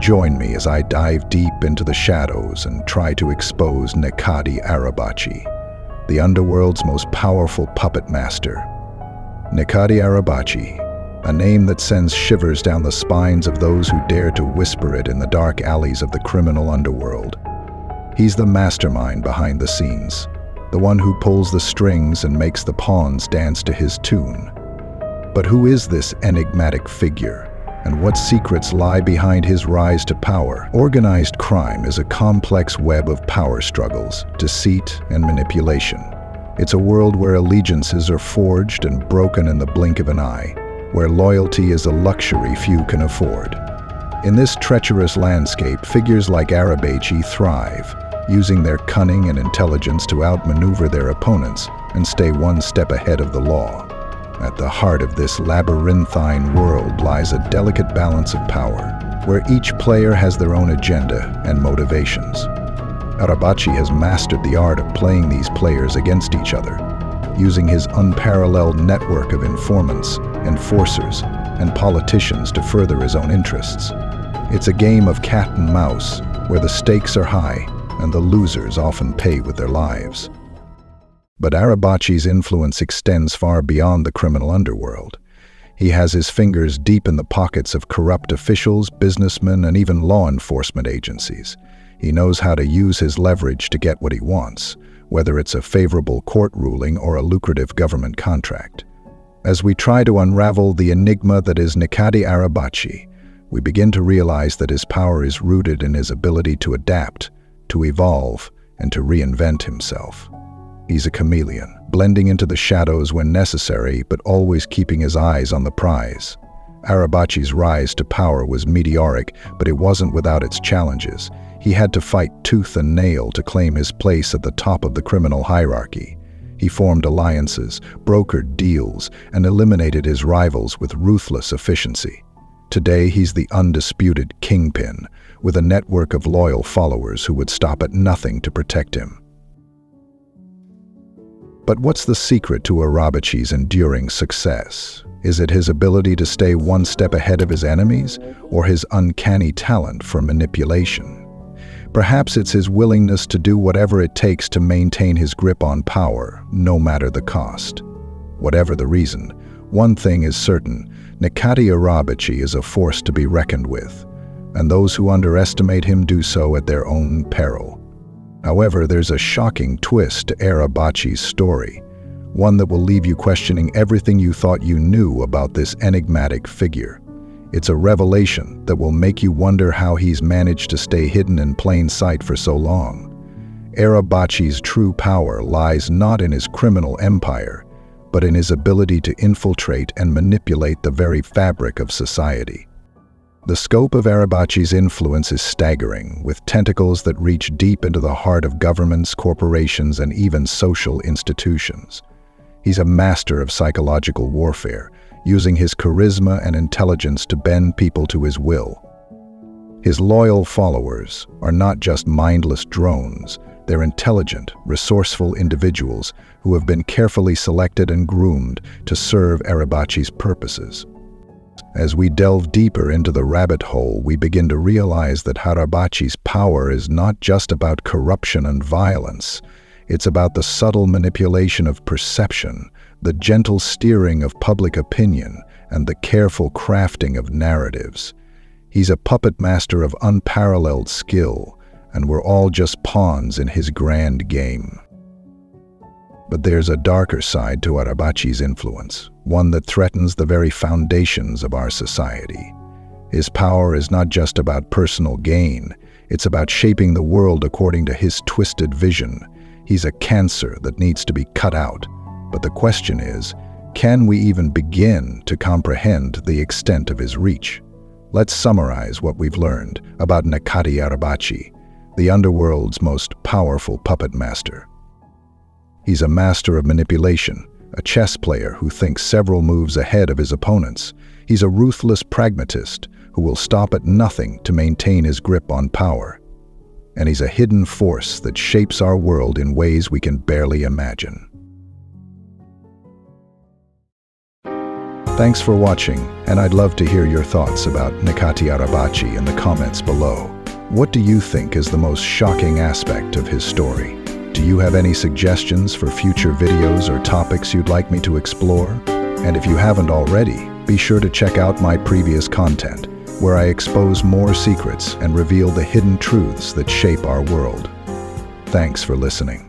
Join me as I dive deep into the shadows and try to expose Necati Arabaci, the underworld's most powerful puppet master. Necati Arabaci, a name that sends shivers down the spines of those who dare to whisper it in the dark alleys of the criminal underworld. He's the mastermind behind the scenes, the one who pulls the strings and makes the pawns dance to his tune. But who is this enigmatic figure, and what secrets lie behind his rise to power? Organized crime is a complex web of power struggles, deceit, and manipulation. It's a world where allegiances are forged and broken in the blink of an eye, where loyalty is a luxury few can afford. In this treacherous landscape, figures like Arabaci thrive, using their cunning and intelligence to outmaneuver their opponents and stay one step ahead of the law. At the heart of this labyrinthine world lies a delicate balance of power, where each player has their own agenda and motivations. Arabaci has mastered the art of playing these players against each other, using his unparalleled network of informants, enforcers, and politicians to further his own interests. It's a game of cat and mouse, where the stakes are high and the losers often pay with their lives. But Arabaci's influence extends far beyond the criminal underworld. He has his fingers deep in the pockets of corrupt officials, businessmen, and even law enforcement agencies. He knows how to use his leverage to get what he wants, whether it's a favorable court ruling or a lucrative government contract. As we try to unravel the enigma that is Necati Arabaci, we begin to realize that his power is rooted in his ability to adapt, to evolve, and to reinvent himself. He's a chameleon, blending into the shadows when necessary, but always keeping his eyes on the prize. Arabaci's rise to power was meteoric, but it wasn't without its challenges. He had to fight tooth and nail to claim his place at the top of the criminal hierarchy. He formed alliances, brokered deals, and eliminated his rivals with ruthless efficiency. Today, he's the undisputed kingpin, with a network of loyal followers who would stop at nothing to protect him. But what's the secret to Arabaci's enduring success? Is it his ability to stay one step ahead of his enemies, or his uncanny talent for manipulation? Perhaps it's his willingness to do whatever it takes to maintain his grip on power, no matter the cost. Whatever the reason, one thing is certain: Necati Arabaci is a force to be reckoned with, and those who underestimate him do so at their own peril. However, there's a shocking twist to Arabaci's story, one that will leave you questioning everything you thought you knew about this enigmatic figure. It's a revelation that will make you wonder how he's managed to stay hidden in plain sight for so long. Arabaci's true power lies not in his criminal empire, but in his ability to infiltrate and manipulate the very fabric of society. The scope of Arabaci's influence is staggering, with tentacles that reach deep into the heart of governments, corporations, and even social institutions. He's a master of psychological warfare, using his charisma and intelligence to bend people to his will. His loyal followers are not just mindless drones, they're intelligent, resourceful individuals who have been carefully selected and groomed to serve Arabaci's purposes. As we delve deeper into the rabbit hole, we begin to realize that Arabaci's power is not just about corruption and violence. It's about the subtle manipulation of perception, the gentle steering of public opinion, and the careful crafting of narratives. He's a puppet master of unparalleled skill, and we're all just pawns in his grand game. But there's a darker side to Arabaci's influence, one that threatens the very foundations of our society. His power is not just about personal gain, it's about shaping the world according to his twisted vision. He's a cancer that needs to be cut out. But the question is, can we even begin to comprehend the extent of his reach? Let's summarize what we've learned about Necati Arabaci, the underworld's most powerful puppet master. He's a master of manipulation, a chess player who thinks several moves ahead of his opponents. He's a ruthless pragmatist who will stop at nothing to maintain his grip on power. And he's a hidden force that shapes our world in ways we can barely imagine. Thanks for watching, and I'd love to hear your thoughts about Necati Arabaci in the comments below. What do you think is the most shocking aspect of his story? Do you have any suggestions for future videos or topics you'd like me to explore? And if you haven't already, be sure to check out my previous content, where I expose more secrets and reveal the hidden truths that shape our world. Thanks for listening.